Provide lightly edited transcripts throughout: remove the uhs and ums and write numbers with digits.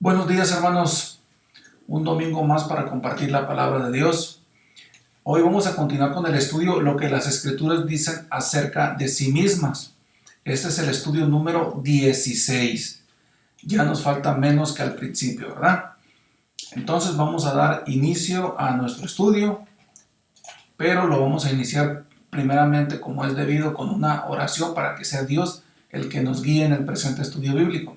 Buenos días, hermanos. Un domingo más para compartir la palabra de Dios. Hoy vamos a continuar con el estudio lo que las escrituras dicen acerca de sí mismas. Este es el estudio número 16. Ya nos falta menos que al principio, ¿verdad? Entonces vamos a dar inicio a nuestro estudio, pero lo vamos a iniciar primeramente como es debido con una oración para que sea Dios el que nos guíe en el presente estudio bíblico.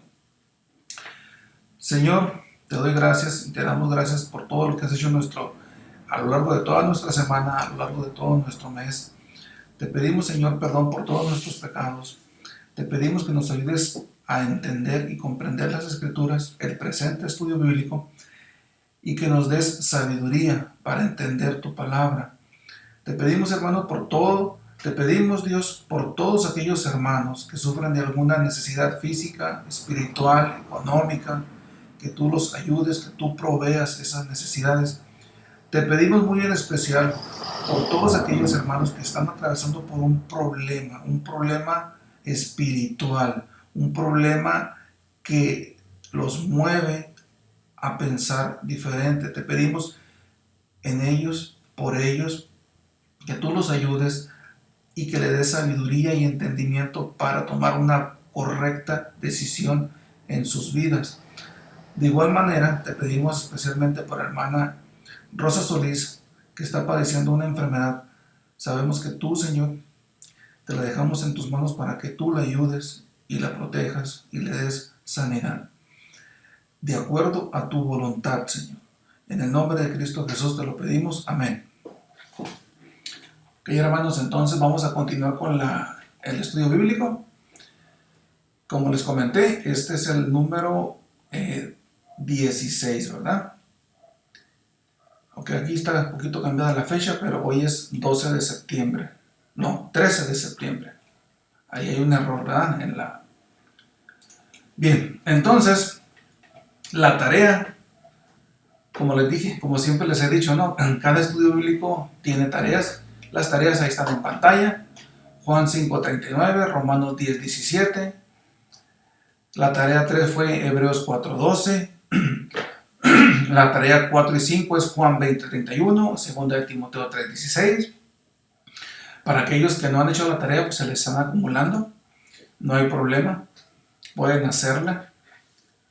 Señor, te doy gracias y te damos gracias por todo lo que has hecho a lo largo de toda nuestra semana, a lo largo de todo nuestro mes. Te pedimos, Señor, perdón por todos nuestros pecados. Te pedimos que nos ayudes a entender y comprender las Escrituras, el presente estudio bíblico, y que nos des sabiduría para entender tu palabra. Te pedimos, hermano, por todo. Te pedimos, Dios, por todos aquellos hermanos que sufren de alguna necesidad física, espiritual, económica, que tú los ayudes, que tú proveas esas necesidades. Te pedimos muy en especial por todos aquellos hermanos que están atravesando por un problema espiritual, un problema que los mueve a pensar diferente. Te pedimos en ellos, por ellos, que tú los ayudes y que le des sabiduría y entendimiento para tomar una correcta decisión en sus vidas. De igual manera, te pedimos especialmente por la hermana Rosa Solís, que está padeciendo una enfermedad. Sabemos que tú, Señor, te la dejamos en tus manos para que tú la ayudes y la protejas y le des sanidad. De acuerdo a tu voluntad, Señor. En el nombre de Cristo Jesús te lo pedimos. Amén. Ok, hermanos, entonces vamos a continuar con el estudio bíblico. Como les comenté, este es el número 16, ¿verdad? Ok, aquí está un poquito cambiada la fecha, pero hoy es 12 de septiembre. No, 13 de septiembre. Ahí hay un error, ¿verdad? Bien, entonces, la tarea, como les dije, como siempre les he dicho, ¿no? Cada estudio bíblico tiene tareas. Las tareas ahí están en pantalla. Juan 5:39, Romanos 10:17. La tarea 3 fue Hebreos 4:12. La tarea 4 y 5 es Juan 20:31, 2 de Timoteo 3:16. Para aquellos que no han hecho la tarea, pues se les están acumulando. No hay problema, pueden hacerla.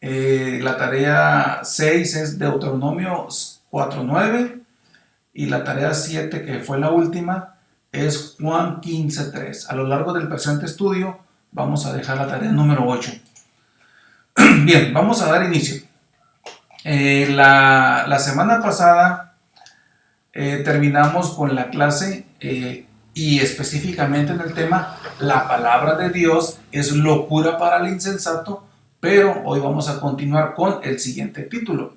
La tarea 6 es Deuteronomio 4:9. Y la tarea 7, que fue la última, es Juan 15:3. A lo largo del presente estudio vamos a dejar la tarea número 8. Bien, vamos a dar inicio. La semana pasada terminamos con la clase y específicamente en el tema la palabra de Dios es locura para el insensato, pero hoy vamos a continuar con el siguiente título.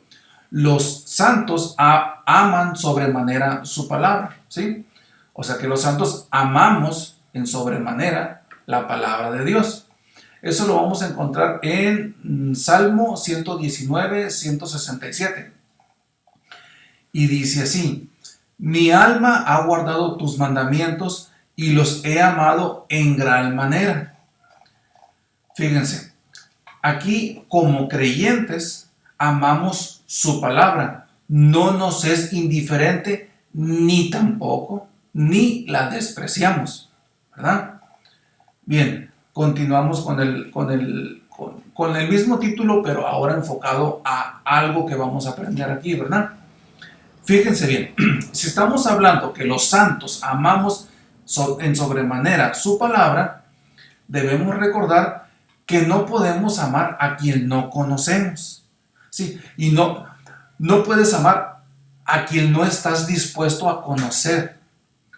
Los santos aman sobremanera su palabra, ¿sí? O sea que los santos amamos en sobremanera la palabra de Dios. Eso lo vamos a encontrar en Salmo 119, 167. Y dice así: mi alma ha guardado tus mandamientos y los he amado en gran manera. Fíjense, aquí como creyentes amamos su palabra. No nos es indiferente ni tampoco, ni la despreciamos, ¿verdad? Bien. Continuamos con el mismo título, pero ahora enfocado a algo que vamos a aprender aquí, ¿verdad? Fíjense bien, si estamos hablando que los santos amamos en sobremanera su palabra, debemos recordar que no podemos amar a quien no conocemos, ¿sí? Y no puedes amar a quien no estás dispuesto a conocer,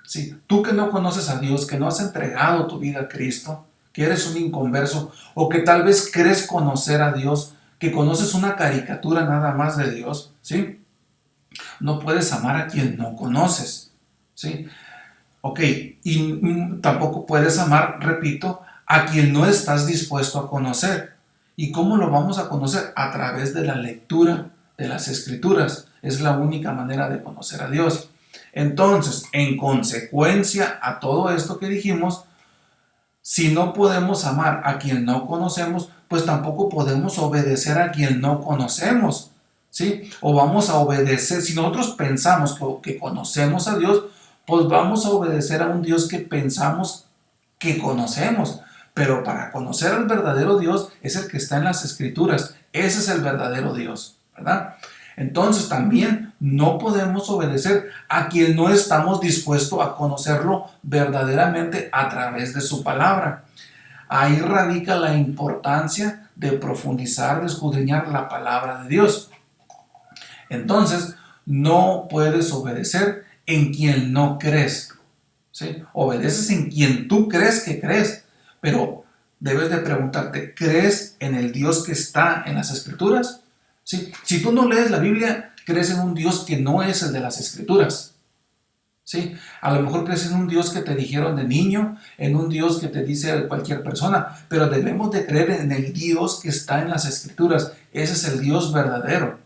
¿sí? Tú que no conoces a Dios, que no has entregado tu vida a Cristo, que eres un inconverso, o que tal vez crees conocer a Dios, que conoces una caricatura nada más de Dios, ¿sí? No puedes amar a quien no conoces, ¿sí? Ok, y tampoco puedes amar, repito, a quien no estás dispuesto a conocer. ¿Y cómo lo vamos a conocer? A través de la lectura de las Escrituras. Es la única manera de conocer a Dios. Entonces, en consecuencia a todo esto que dijimos, si no podemos amar a quien no conocemos, pues tampoco podemos obedecer a quien no conocemos, ¿sí? O vamos a obedecer, si nosotros pensamos que conocemos a Dios, pues vamos a obedecer a un Dios que pensamos que conocemos. Pero para conocer al verdadero Dios es el que está en las Escrituras. Ese es el verdadero Dios, ¿verdad? Entonces también no podemos obedecer a quien no estamos dispuestos a conocerlo verdaderamente a través de su palabra. Ahí radica la importancia de profundizar, de escudriñar la palabra de Dios. Entonces, no puedes obedecer en quien no crees, ¿sí? Obedeces en quien tú crees que crees, pero debes de preguntarte, ¿crees en el Dios que está en las Escrituras? ¿Sí? Si tú no lees la Biblia, crees en un Dios que no es el de las Escrituras. ¿Sí? A lo mejor crees en un Dios que te dijeron de niño, en un Dios que te dice cualquier persona, pero debemos de creer en el Dios que está en las Escrituras. Ese es el Dios verdadero.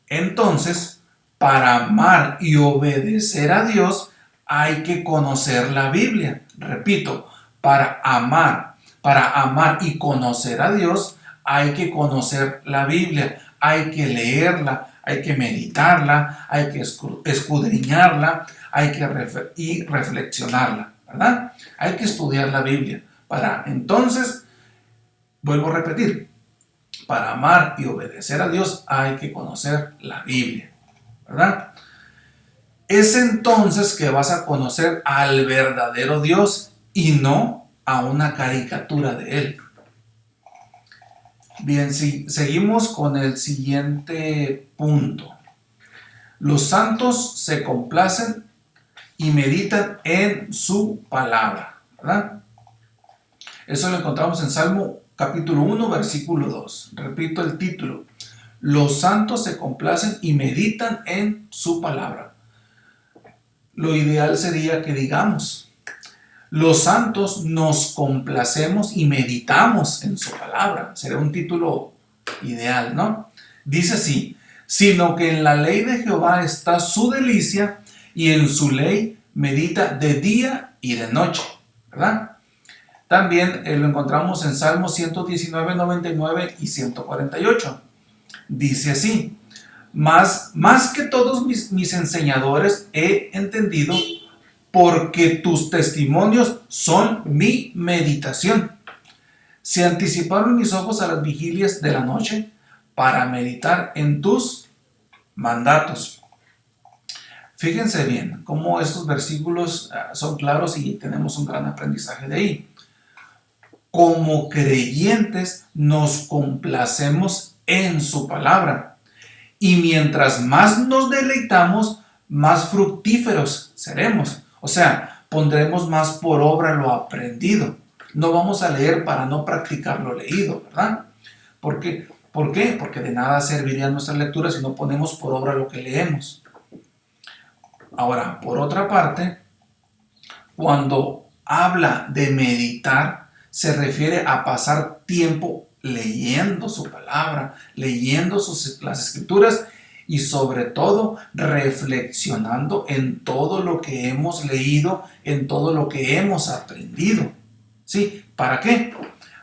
Entonces, para amar y obedecer a Dios, hay que conocer la Biblia. Repito, para amar y conocer a Dios, hay que conocer la Biblia, hay que leerla, hay que meditarla, hay que escudriñarla, hay que reflexionarla, ¿verdad? Hay que estudiar la Biblia para entonces, vuelvo a repetir, para amar y obedecer a Dios hay que conocer la Biblia, ¿verdad? Es entonces que vas a conocer al verdadero Dios y no a una caricatura de Él. Bien, si seguimos con el siguiente punto. Los santos se complacen y meditan en su palabra, ¿verdad? Eso lo encontramos en Salmo capítulo 1, versículo 2. Repito el título. Los santos se complacen y meditan en su palabra. Lo ideal sería que digamos, los santos nos complacemos y meditamos en su palabra. Sería un título ideal, ¿no? Dice así, sino que en la ley de Jehová está su delicia y en su ley medita de día y de noche, ¿verdad? También lo encontramos en Salmos 119, 99 y 148. Dice así, más que todos mis enseñadores he entendido, porque tus testimonios son mi meditación. Se anticiparon mis ojos a las vigilias de la noche para meditar en tus mandatos. Fíjense bien cómo estos versículos son claros y tenemos un gran aprendizaje de ahí. Como creyentes nos complacemos en su palabra y mientras más nos deleitamos, más fructíferos seremos. O sea, pondremos más por obra lo aprendido. No vamos a leer para no practicar lo leído, ¿verdad? ¿Por qué? Porque de nada serviría nuestra lectura si no ponemos por obra lo que leemos. Ahora, por otra parte, cuando habla de meditar, se refiere a pasar tiempo leyendo su palabra, leyendo las escrituras y sobre todo reflexionando en todo lo que hemos leído, en todo lo que hemos aprendido. ¿Sí? ¿Para qué?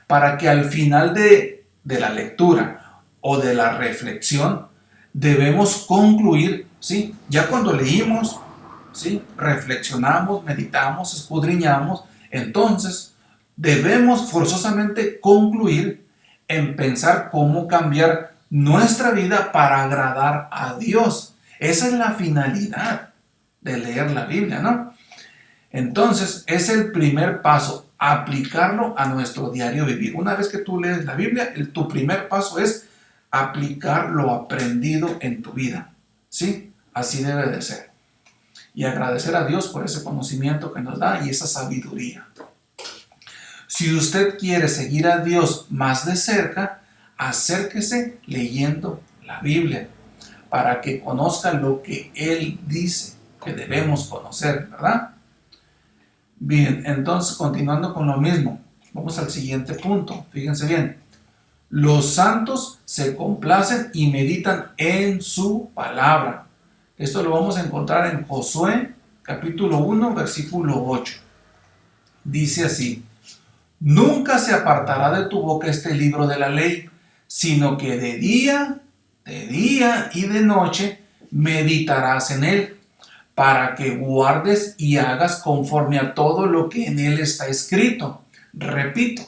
Para que al final de la lectura o de la reflexión debemos concluir, ¿sí? Ya cuando leímos, ¿sí? Reflexionamos, meditamos, escudriñamos, entonces debemos forzosamente concluir en pensar cómo cambiar nuestra vida para agradar a Dios. Esa es la finalidad de leer la Biblia, ¿no? Entonces, es el primer paso, aplicarlo a nuestro diario vivir. Una vez que tú lees la Biblia, tu primer paso es aplicar lo aprendido en tu vida, ¿sí? Así debe de ser. Y agradecer a Dios por ese conocimiento que nos da y esa sabiduría. Si usted quiere seguir a Dios más de cerca, acérquese leyendo la Biblia para que conozca lo que Él dice que debemos conocer, ¿verdad? Bien, entonces continuando con lo mismo, vamos al siguiente punto. Fíjense bien, los santos se complacen y meditan en su palabra. Esto lo vamos a encontrar en Josué capítulo 1, versículo 8. Dice así, Nunca se apartará de tu boca este libro de la ley, sino que de día y de noche meditarás en él, para que guardes y hagas conforme a todo lo que en él está escrito. Repito,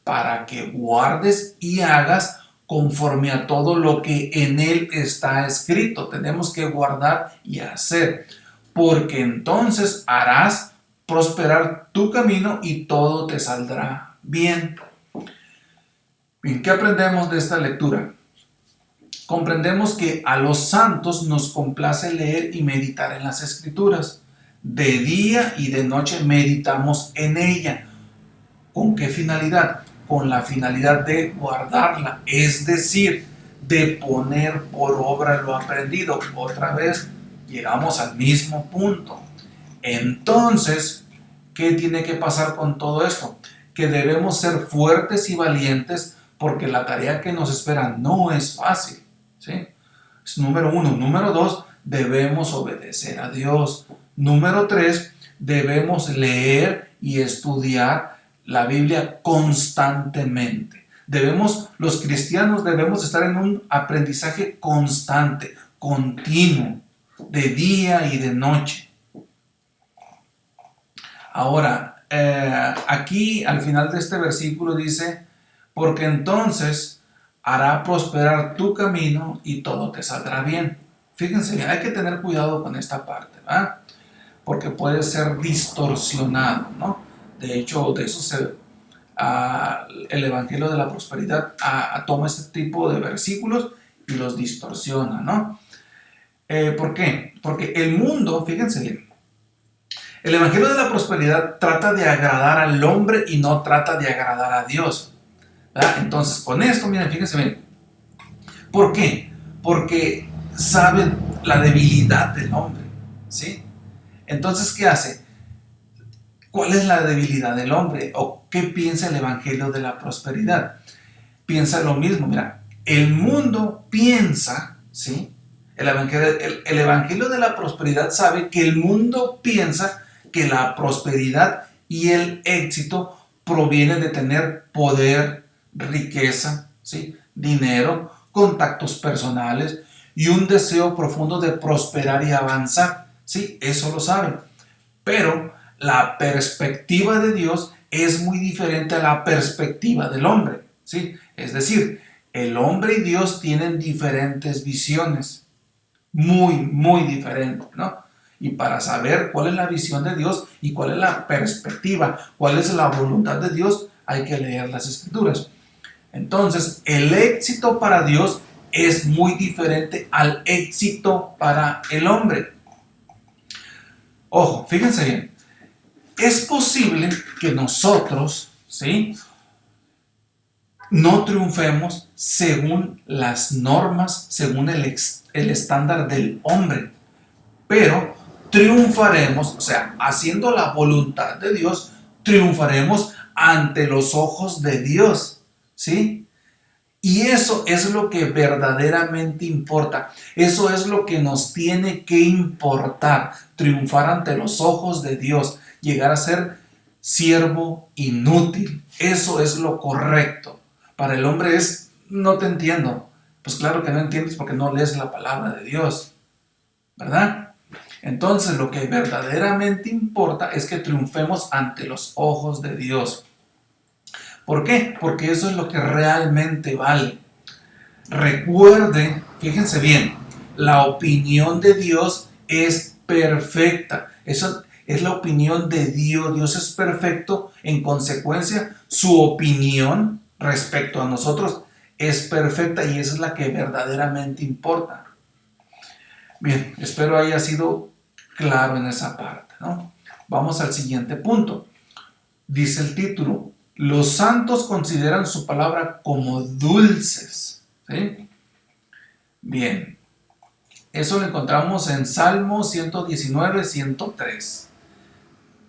para que guardes y hagas conforme a todo lo que en él está escrito. Tenemos que guardar y hacer, porque entonces harás prosperar tu camino y todo te saldrá bien. Bien, ¿qué aprendemos de esta lectura? Comprendemos que a los santos nos complace leer y meditar en las Escrituras. De día y de noche meditamos en ella. ¿Con qué finalidad? Con la finalidad de guardarla, es decir, de poner por obra lo aprendido. Otra vez llegamos al mismo punto. Entonces, ¿qué tiene que pasar con todo esto? Que debemos ser fuertes y valientes, porque la tarea que nos espera no es fácil, ¿sí? Es número uno. Número dos, debemos obedecer a Dios. Número tres, debemos leer y estudiar la Biblia constantemente. Los cristianos debemos estar en un aprendizaje constante, continuo, de día y de noche. Ahora, aquí al final de este versículo dice, porque entonces hará prosperar tu camino y todo te saldrá bien. Fíjense bien, hay que tener cuidado con esta parte, ¿verdad? Porque puede ser distorsionado, ¿no? De hecho, de eso el Evangelio de la Prosperidad toma este tipo de versículos y los distorsiona, ¿no? ¿Por qué? Porque el mundo, fíjense bien, el Evangelio de la Prosperidad trata de agradar al hombre y no trata de agradar a Dios, ¿verdad? Entonces, con esto, miren, fíjense bien. ¿Por qué? Porque saben la debilidad del hombre, ¿sí? Entonces, ¿qué hace? ¿Cuál es la debilidad del hombre? ¿O qué piensa el Evangelio de la Prosperidad? Piensa lo mismo. Mira, el mundo piensa, ¿sí? El Evangelio de la Prosperidad sabe que el mundo piensa que la prosperidad y el éxito provienen de tener poder, riqueza, ¿sí? Dinero, contactos personales y un deseo profundo de prosperar y avanzar, ¿sí? Eso lo saben. Pero la perspectiva de Dios es muy diferente a la perspectiva del hombre, ¿sí? Es decir, el hombre y Dios tienen diferentes visiones, muy diferentes, ¿no? Y para saber cuál es la visión de Dios y cuál es la perspectiva, cuál es la voluntad de Dios, hay que leer las Escrituras. Entonces, el éxito para Dios es muy diferente al éxito para el hombre. Ojo, fíjense bien. Es posible que nosotros, ¿sí?, no triunfemos según las normas, según el estándar del hombre, pero triunfaremos, o sea, haciendo la voluntad de Dios, triunfaremos ante los ojos de Dios, ¿sí? Y eso es lo que verdaderamente importa. Eso es lo que nos tiene que importar. Triunfar ante los ojos de Dios. Llegar a ser siervo inútil. Eso es lo correcto. Para el hombre es, no te entiendo. Pues claro que no entiendes porque no lees la palabra de Dios, ¿verdad? Entonces lo que verdaderamente importa es que triunfemos ante los ojos de Dios. ¿Por qué? Porque eso es lo que realmente vale. Recuerden, fíjense bien, la opinión de Dios es perfecta. Eso es la opinión de Dios. Dios es perfecto. En consecuencia, su opinión respecto a nosotros es perfecta y esa es la que verdaderamente importa. Bien, espero haya sido claro en esa parte, ¿no? Vamos al siguiente punto. Dice el título: los santos consideran su palabra como dulces, ¿sí? Bien, eso lo encontramos en Salmo 119, 103.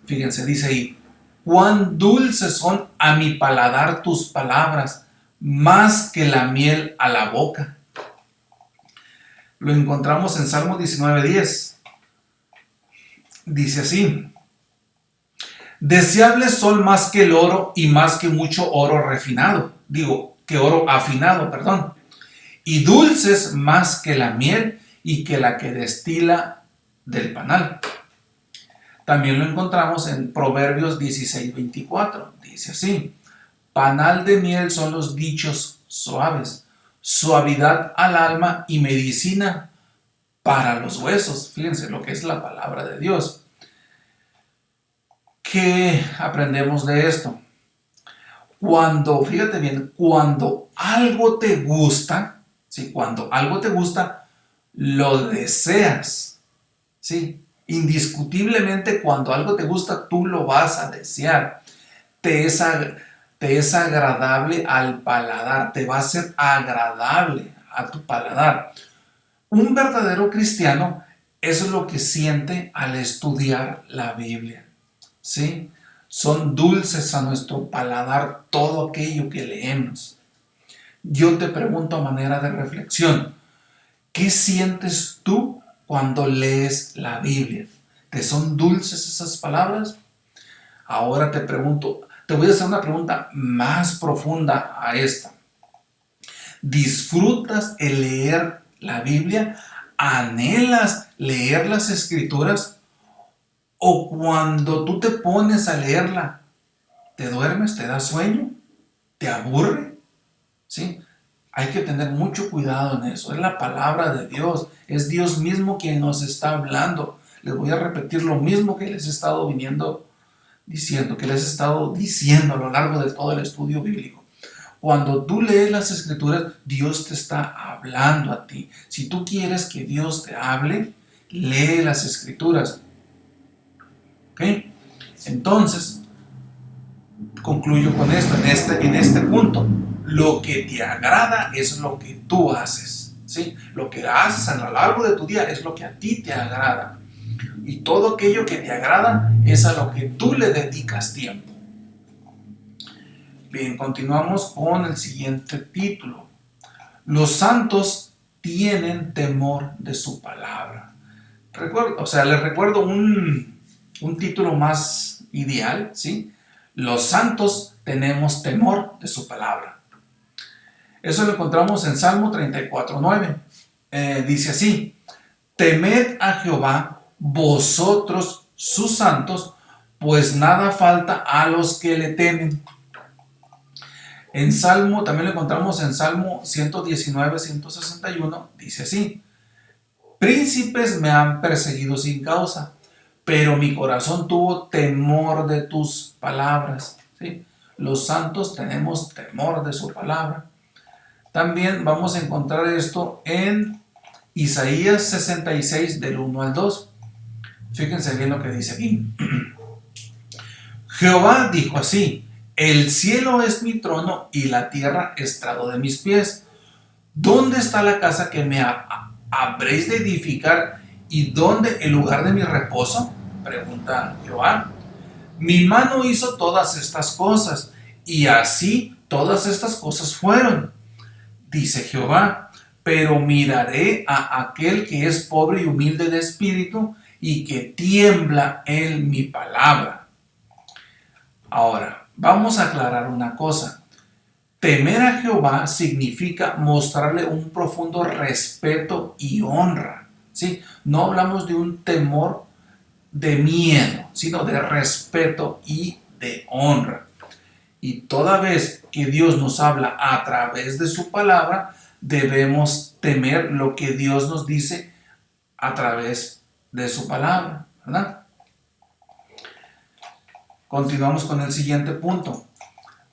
Fíjense, dice ahí: cuán dulces son a mi paladar tus palabras, más que la miel a la boca. Lo encontramos en Salmo 19, 10. Dice así: Deseables son más que el oro y más que mucho oro refinado. Digo, que oro afinado, perdón. Y dulces más que la miel y que la que destila del panal. También lo encontramos en Proverbios 16:24. Dice así: panal de miel son los dichos suaves, suavidad al alma y medicina para los huesos. Fíjense lo que es la palabra de Dios. ¿Qué aprendemos de esto? Fíjate bien, cuando algo te gusta, ¿sí? Cuando algo te gusta, lo deseas, ¿sí? Indiscutiblemente, cuando algo te gusta, tú lo vas a desear. Te es agradable al paladar, te va a ser agradable a tu paladar. Un verdadero cristiano es lo que siente al estudiar la Biblia, ¿sí? Son dulces a nuestro paladar todo aquello que leemos. Yo te pregunto a manera de reflexión, ¿qué sientes tú cuando lees la Biblia? ¿Te son dulces esas palabras? Ahora te pregunto, te voy a hacer una pregunta más profunda a esta. ¿Disfrutas el leer la Biblia? ¿Anhelas leer las Escrituras? ¿O cuando tú te pones a leerla, te duermes, te da sueño, te aburre? ¿Sí? Hay que tener mucho cuidado en eso. Es la palabra de Dios. Es Dios mismo quien nos está hablando. Les voy a repetir lo mismo que les he estado diciendo a lo largo de todo el estudio bíblico. Cuando tú lees las Escrituras, Dios te está hablando a ti. Si tú quieres que Dios te hable, lee las Escrituras. ¿Ok? Entonces, concluyo con esto, en este punto. Lo que te agrada es lo que tú haces, ¿sí? Lo que haces a lo largo de tu día es lo que a ti te agrada. Y todo aquello que te agrada es a lo que tú le dedicas tiempo. Bien, continuamos con el siguiente título. Los santos tienen temor de su palabra. Les recuerdo un título más ideal, ¿sí? Los santos tenemos temor de su palabra. Eso lo encontramos en Salmo 34:9. Dice así: temed a Jehová, vosotros sus santos, pues nada falta a los que le temen. En Salmo, también lo encontramos en Salmo 119:161, dice así: príncipes me han perseguido sin causa, pero mi corazón tuvo temor de tus palabras. ¿Sí? Los santos tenemos temor de su palabra. También vamos a encontrar esto en Isaías 66 del 1 al 2. Fíjense bien lo que dice aquí. Jehová dijo así: el cielo es mi trono y la tierra estrado de mis pies. ¿Dónde está la casa que me habréis de edificar y dónde el lugar de mi reposo? Pregunta Jehová. Mi mano hizo todas estas cosas y así todas estas cosas fueron, dice Jehová. Pero miraré a aquel que es pobre y humilde de espíritu y que tiembla en mi palabra. Ahora, vamos a aclarar una cosa. Temer a Jehová significa mostrarle un profundo respeto y honra, ¿sí? No hablamos de un temor de miedo, sino de respeto y de honra. Y toda vez que Dios nos habla a través de su palabra, debemos temer lo que Dios nos dice a través de su palabra, ¿verdad? Continuamos con el siguiente punto.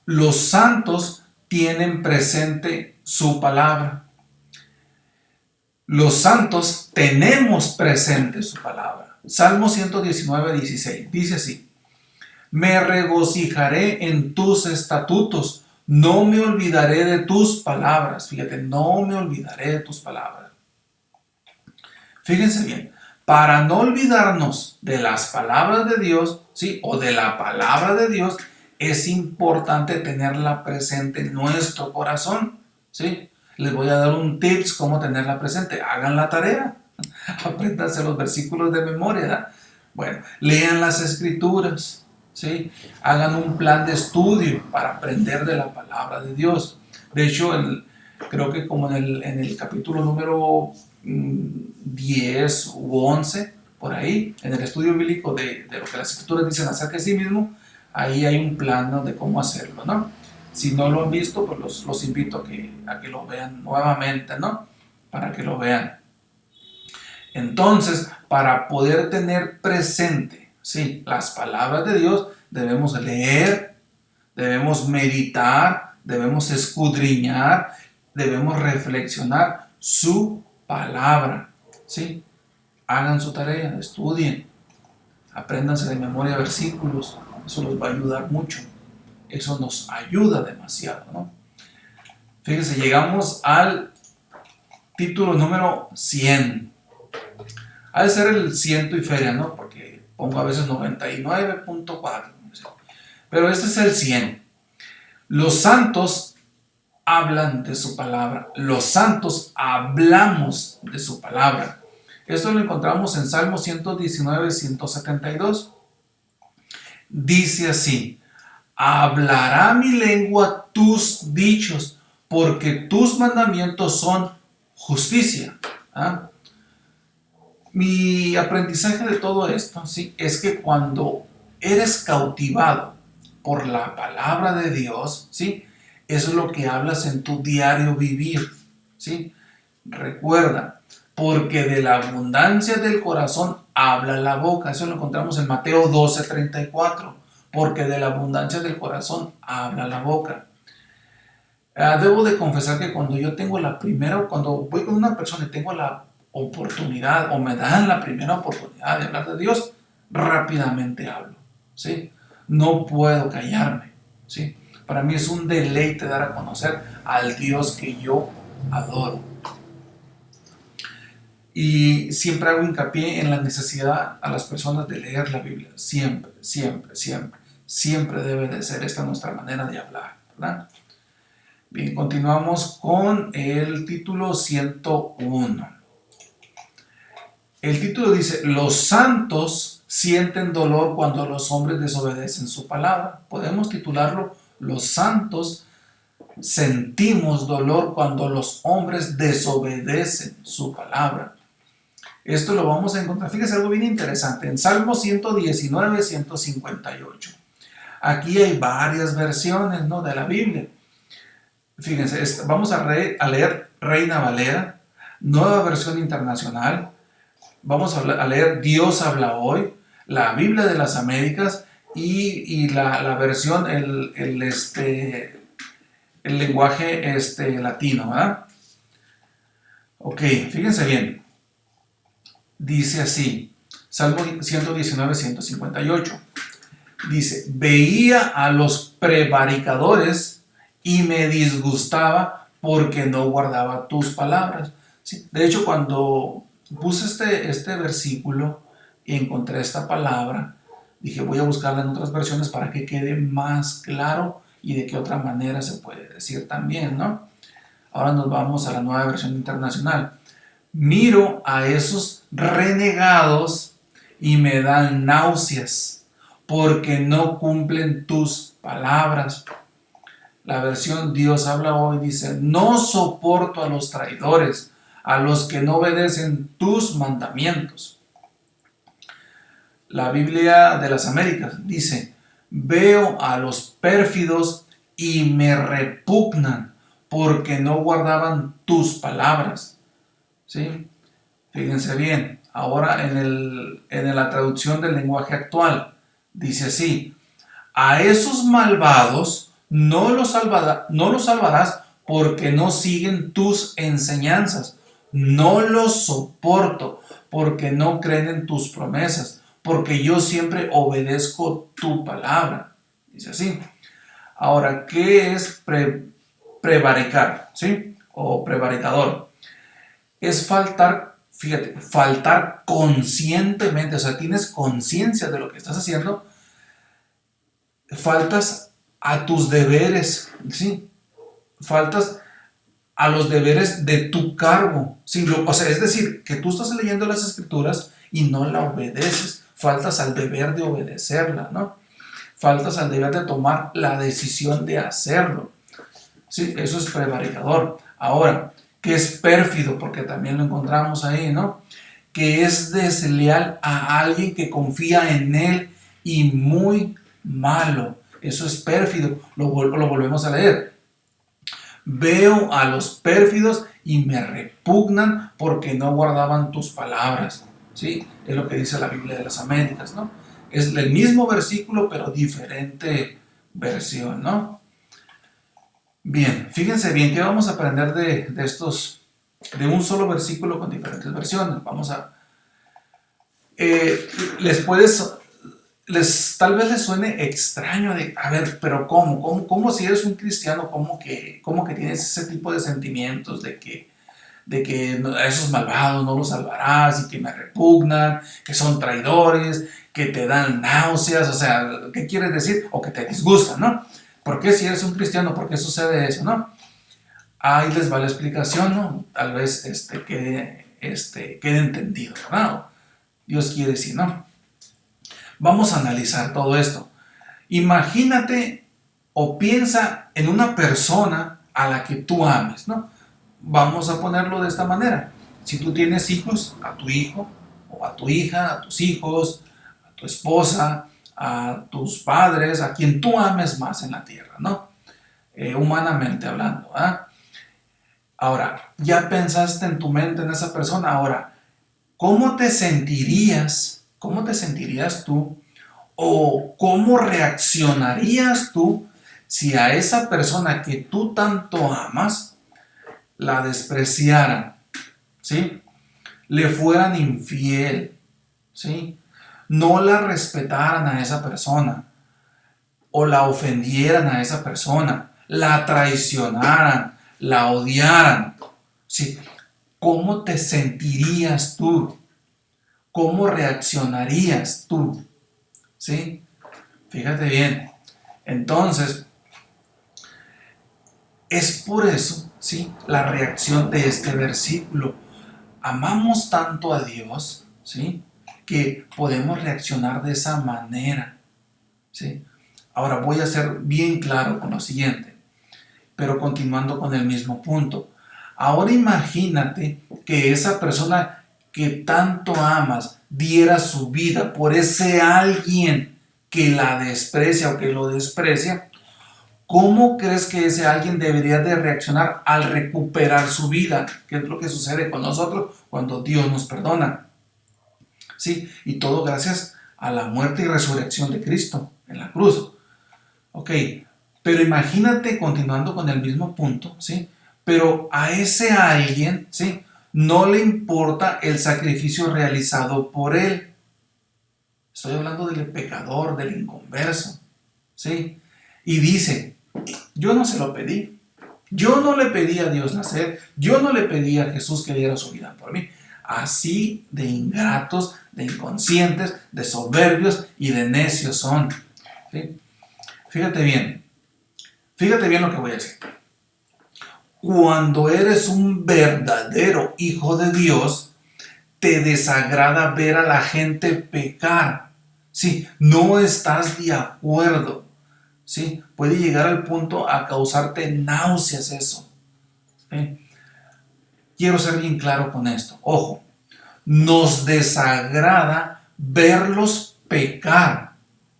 Los santos tienen presente su palabra. Los santos tenemos presente su palabra. Salmo 119:16 dice así: me regocijaré en tus estatutos, no me olvidaré de tus palabras. Fíjate, no me olvidaré de tus palabras. Fíjense bien, para no olvidarnos de las palabras de Dios, ¿sí? O de la palabra de Dios, es importante tenerla presente en nuestro corazón, ¿sí? Les voy a dar un tips cómo tenerla presente. Hagan la tarea, apréndanse los versículos de memoria, ¿verdad? Bueno, lean las escrituras, ¿sí? Hagan un plan de estudio para aprender de la palabra de Dios. De hecho, creo que como en el capítulo número 10 u 11, por ahí, en el estudio bíblico de lo que las escrituras dicen acerca de sí mismo, ahí hay un plan, ¿no?, de cómo hacerlo, ¿no? Si no lo han visto, pues los invito a que lo vean nuevamente, ¿no? Para que lo vean. Entonces, para poder tener presente, ¿sí?, las palabras de Dios, debemos leer, debemos meditar, debemos escudriñar, debemos reflexionar su palabra, ¿sí? Hagan su tarea, estudien, apréndanse de memoria versículos, eso los va a ayudar mucho, eso nos ayuda demasiado, ¿no? Fíjense, llegamos al título número 100. Ha de ser el ciento y feria, ¿no? Porque pongo a veces 99.4. Pero este es el 100. Los santos hablan de su palabra. Los santos hablamos de su palabra. Esto lo encontramos en Salmo 119, 172. Dice así: hablará mi lengua tus dichos, porque tus mandamientos son justicia. ¿Ah? Mi aprendizaje de todo esto, ¿sí?, es que cuando eres cautivado por la palabra de Dios, ¿sí?, eso es lo que hablas en tu diario vivir, ¿sí? Recuerda, porque de la abundancia del corazón habla la boca. Eso lo encontramos en Mateo 12:34. Porque de la abundancia del corazón habla la boca. Debo de confesar que cuando voy con una persona y tengo la oportunidad o me dan la primera oportunidad de hablar de Dios, rápidamente hablo, ¿sí? No puedo callarme, ¿sí? Para mí es un deleite dar a conocer al Dios que yo adoro. Y siempre hago hincapié en la necesidad a las personas de leer la Biblia. Siempre, siempre, siempre. Siempre debe de ser esta nuestra manera de hablar, ¿verdad? Bien, continuamos con el título 101. El título dice: los santos sienten dolor cuando los hombres desobedecen su palabra. Podemos titularlo: los santos sentimos dolor cuando los hombres desobedecen su palabra. Esto lo vamos a encontrar, fíjese, algo bien interesante, en Salmo 119, 158. Aquí hay varias versiones, ¿no?, de la Biblia. Fíjense, vamos a leer Reina Valera, Nueva Versión Internacional. Vamos a leer Dios habla hoy, la Biblia de las Américas y la versión, el lenguaje latino, ¿verdad? Ok, fíjense bien. Dice así, Salmo 119, 158. Dice: veía a los prevaricadores y me disgustaba porque no guardaba tus palabras. Sí, de hecho, cuando puse este versículo y encontré esta palabra, dije, voy a buscarla en otras versiones para que quede más claro y de qué otra manera se puede decir también, ¿no? Ahora nos vamos a la Nueva Versión Internacional. Miro a esos renegados y me dan náuseas porque no cumplen tus palabras. La versión Dios habla hoy dice: no soporto a los traidores, a los que no obedecen tus mandamientos. La Biblia de las Américas dice: veo a los pérfidos y me repugnan porque no guardaban tus palabras. ¿Sí? Fíjense bien, ahora en la traducción del lenguaje actual, dice así: a esos malvados no los salvarás porque no siguen tus enseñanzas. No los soporto porque no creen en tus promesas, porque yo siempre obedezco tu palabra. Dice así. Ahora, ¿qué es prevaricar? ¿Sí? O prevaricador. Es faltar, fíjate, faltar conscientemente, o sea, tienes conciencia de lo que estás haciendo, faltas a tus deberes, ¿sí? Faltas a los deberes de tu cargo, ¿sí? O sea, es decir, que tú estás leyendo las escrituras y no la obedeces, faltas al deber de obedecerla, ¿no? faltas al deber de tomar la decisión de hacerlo. Sí, eso es prevaricador. Ahora, ¿qué es pérfido? Porque también lo encontramos ahí, ¿no? Que es desleal a alguien que confía en él y muy malo. Eso es pérfido. Lo volvemos a leer. Veo a los pérfidos y me repugnan porque no guardaban tus palabras. ¿Sí? Es lo que dice la Biblia de las Américas, ¿no? Es el mismo versículo, pero diferente versión, ¿no? Bien, fíjense bien, ¿qué vamos a aprender de estos, de un solo versículo con diferentes versiones? Vamos a, tal vez les suene extraño de, a ver, pero ¿cómo si eres un cristiano, cómo que tienes ese tipo de sentimientos de que a esos malvados no los salvarás y que me repugnan, que son traidores, que te dan náuseas? O sea, ¿qué quieres decir? O que te disgustan, ¿no? ¿Por qué si eres un cristiano, por qué sucede eso, no? Ahí les va la explicación, ¿no? Tal vez quede entendido, ¿verdad? Dios quiere, si no. Vamos a analizar todo esto. Imagínate o piensa en una persona a la que tú ames, ¿no? Vamos a ponerlo de esta manera. Si tú tienes hijos, a tu hijo o a tu hija, a tus hijos, a tu esposa, a tus padres, a quien tú ames más en la tierra, ¿no? Humanamente hablando, ¿ah? Ahora, ya pensaste en tu mente en esa persona. Ahora, ¿cómo te sentirías? ¿Cómo te sentirías tú? ¿O cómo reaccionarías tú si a esa persona que tú tanto amas la despreciaran? ¿Sí? Le fueran infiel, ¿sí? No la respetaran a esa persona, o la ofendieran a esa persona, la traicionaran, la odiaran, ¿sí? ¿Cómo te sentirías tú? ¿Cómo reaccionarías tú? ¿Sí? Fíjate bien. Entonces, es por eso, ¿sí?, la reacción de este versículo. Amamos tanto a Dios, ¿sí?, que podemos reaccionar de esa manera, ¿sí? Ahora voy a ser bien claro con lo siguiente, pero continuando con el mismo punto. Ahora imagínate que esa persona que tanto amas diera su vida por ese alguien que la desprecia o que lo desprecia. ¿Cómo crees que ese alguien debería de reaccionar al recuperar su vida? ¿Qué es lo que sucede con nosotros cuando Dios nos perdona? ¿Sí? Y todo gracias a la muerte y resurrección de Cristo en la cruz. Ok, pero imagínate, continuando con el mismo punto, ¿sí? Pero a ese alguien, ¿sí?, no le importa el sacrificio realizado por él. Estoy hablando del pecador, del inconverso, ¿sí? Y dice, yo no se lo pedí. Yo no le pedí a Dios nacer. Yo no le pedí a Jesús que diera su vida por mí. Así de ingratos, de inconscientes, de soberbios y de necios son, ¿sí? Fíjate bien lo que voy a decir. Cuando eres un verdadero hijo de Dios, te desagrada ver a la gente pecar. Sí, no estás de acuerdo. Sí, puede llegar al punto a causarte náuseas eso. ¿Sí? Quiero ser bien claro con esto. Ojo, nos desagrada verlos pecar.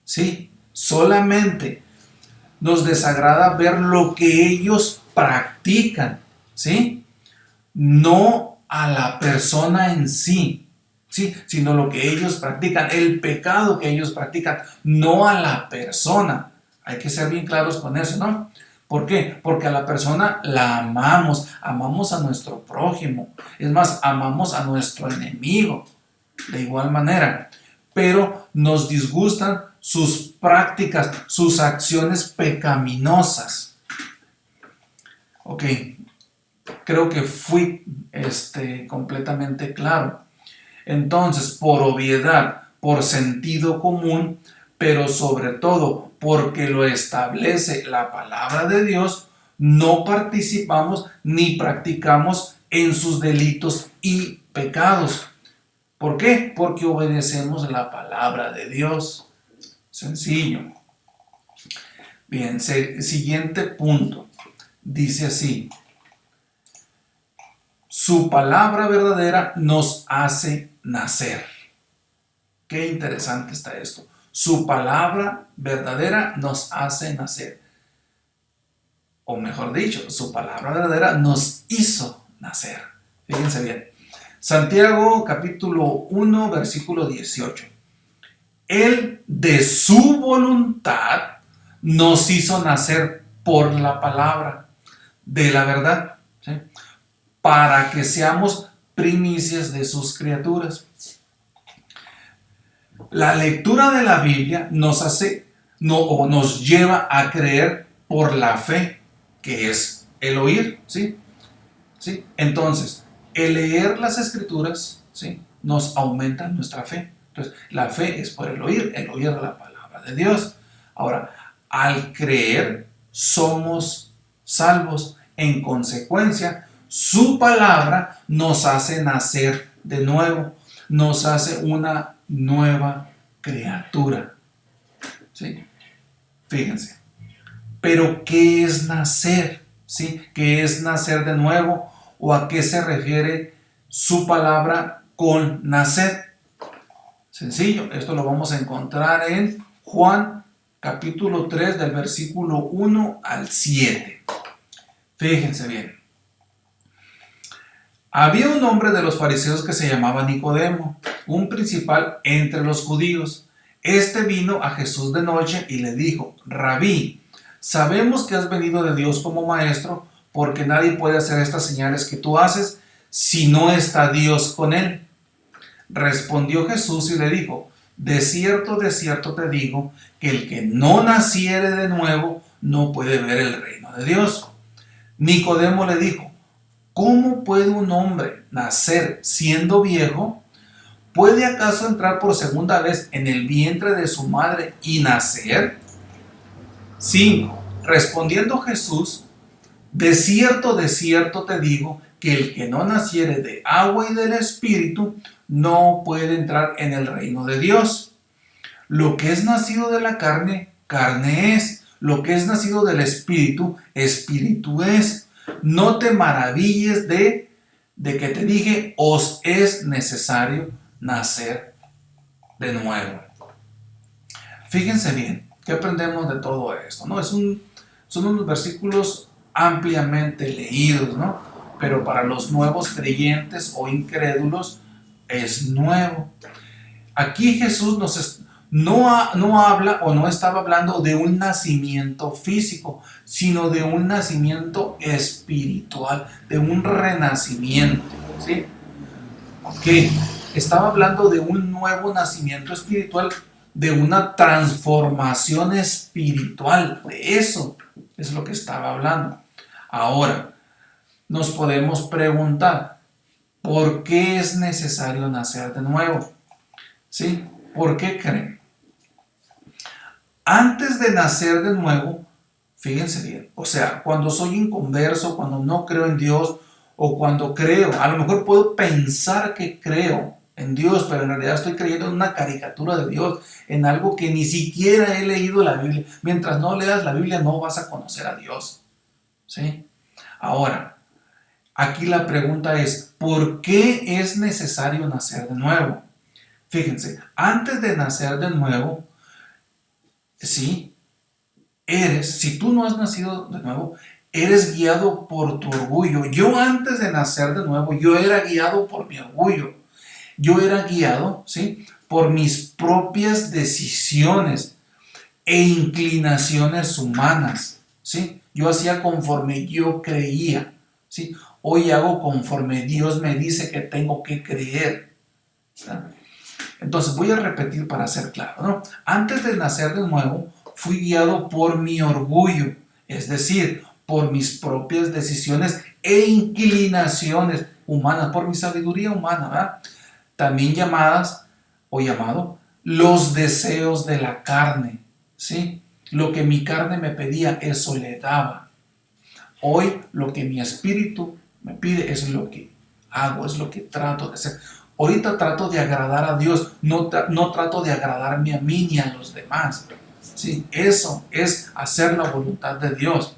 Sí, solamente nos desagrada ver lo que ellos practican, ¿sí? No a la persona en sí, ¿sí?, sino lo que ellos practican, el pecado que ellos practican, no a la persona. Hay que ser bien claros con eso, ¿no? ¿Por qué? Porque a la persona la amamos, amamos a nuestro prójimo, es más, amamos a nuestro enemigo, de igual manera, pero nos disgustan sus prácticas, sus acciones pecaminosas. Ok, creo que fui completamente claro. Entonces, por obviedad, por sentido común, pero sobre todo porque lo establece la palabra de Dios, no participamos ni practicamos en sus delitos y pecados. ¿Por qué? Porque obedecemos la palabra de Dios. Sencillo. Bien, siguiente punto. Dice así: su palabra verdadera nos hace nacer. Qué interesante está esto. Su palabra verdadera nos hace nacer. O mejor dicho, su palabra verdadera nos hizo nacer. Fíjense bien. Santiago capítulo 1, versículo 18. Él de su voluntad nos hizo nacer por la palabra de la verdad, ¿sí? Para que seamos primicias de sus criaturas. La lectura de la Biblia nos hace, no, o nos lleva a creer por la fe, que es el oír, ¿sí? ¿Sí? Entonces, el leer las escrituras, ¿sí?, nos aumenta nuestra fe. Entonces, la fe es por el oír de la palabra de Dios. Ahora, al creer, somos salvos. En consecuencia, su palabra nos hace nacer de nuevo, nos hace una nueva criatura. ¿Sí? Fíjense. Pero, ¿qué es nacer? ¿Sí? ¿Qué es nacer de nuevo? ¿O a qué se refiere su palabra con nacer? Sencillo, esto lo vamos a encontrar en Juan capítulo 3 del versículo 1 al 7. Fíjense bien. Había un hombre de los fariseos que se llamaba Nicodemo, un principal entre los judíos. Este vino a Jesús de noche y le dijo: Rabí, sabemos que has venido de Dios como maestro, porque nadie puede hacer estas señales que tú haces si no está Dios con él. Respondió Jesús y le dijo: de cierto te digo, que el que no naciere de nuevo no puede ver el reino de Dios. Nicodemo le dijo: ¿cómo puede un hombre nacer siendo viejo? ¿Puede acaso entrar por segunda vez en el vientre de su madre y nacer? 5. Respondiendo Jesús: de cierto te digo, que el que no naciere de agua y del Espíritu no puede entrar en el reino de Dios. Lo que es nacido de la carne, carne es. Lo que es nacido del Espíritu, Espíritu es. No te maravilles de que te dije: os es necesario nacer de nuevo. Fíjense bien, ¿qué aprendemos de todo esto? ¿No? Son unos versículos ampliamente leídos, ¿no? Pero para los nuevos creyentes o incrédulos es nuevo. Aquí Jesús no habla o no estaba hablando de un nacimiento físico, sino de un nacimiento espiritual, de un renacimiento, ¿sí? Ok, estaba hablando de un nuevo nacimiento espiritual, de una transformación espiritual. De eso es lo que estaba hablando. Ahora, nos podemos preguntar: ¿por qué es necesario nacer de nuevo? ¿Sí? ¿Por qué creen? Antes de nacer de nuevo, fíjense bien, o sea, cuando soy inconverso, cuando no creo en Dios, o cuando creo, a lo mejor puedo pensar que creo en Dios, pero en realidad estoy creyendo en una caricatura de Dios, en algo que ni siquiera he leído la Biblia. Mientras no leas la Biblia no vas a conocer a Dios. ¿Sí? Ahora, aquí la pregunta es: ¿por qué es necesario nacer de nuevo? Fíjense, antes de nacer de nuevo, sí, si tú no has nacido de nuevo, eres guiado por tu orgullo. Yo antes de nacer de nuevo, yo era guiado por mi orgullo. Yo era guiado, ¿sí?, por mis propias decisiones e inclinaciones humanas, ¿sí? Yo hacía conforme yo creía, ¿sí? Hoy hago conforme Dios me dice que tengo que creer, ¿sí? Entonces voy a repetir para ser claro, ¿no? Antes de nacer de nuevo, fui guiado por mi orgullo, es decir, por mis propias decisiones e inclinaciones humanas, por mi sabiduría humana, ¿verdad? También llamadas o llamado los deseos de la carne, ¿sí? Lo que mi carne me pedía, eso le daba. Hoy lo que mi espíritu me pide es lo que hago, es lo que trato de hacer. Ahorita trato de agradar a Dios, no trato de agradarme a mí ni a los demás. Sí, eso es hacer la voluntad de Dios.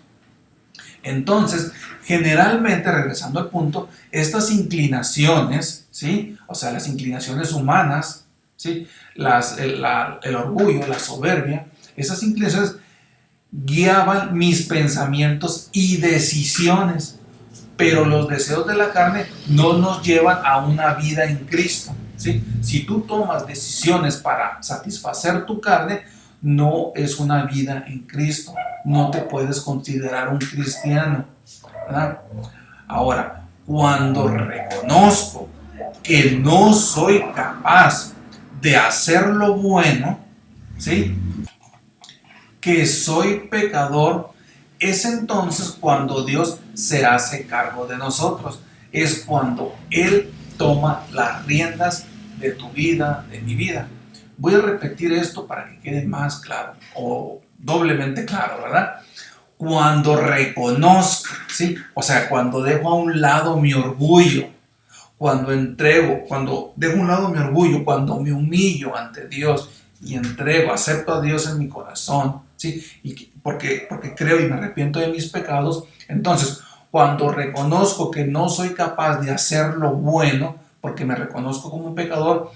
Entonces, generalmente, regresando al punto, estas inclinaciones, ¿sí? O sea, las inclinaciones humanas, ¿sí? El orgullo, la soberbia, esas inclinaciones guiaban mis pensamientos y decisiones, pero los deseos de la carne no nos llevan a una vida en Cristo, ¿sí? Si tú tomas decisiones para satisfacer tu carne, no es una vida en Cristo, no te puedes considerar un cristiano, ¿verdad? Ahora, cuando reconozco que no soy capaz de hacer lo bueno, ¿sí? Que soy pecador, es entonces cuando Dios se hace cargo de nosotros. Es cuando Él toma las riendas de tu vida, de mi vida. Voy a repetir esto para que quede más claro o doblemente claro, ¿verdad? Cuando reconozco, ¿sí? O sea, cuando dejo a un lado mi orgullo, cuando dejo a un lado mi orgullo, cuando me humillo ante Dios y entrego, acepto a Dios en mi corazón, ¿sí? Porque creo y me arrepiento de mis pecados, entonces, cuando reconozco que no soy capaz de hacer lo bueno, porque me reconozco como un pecador,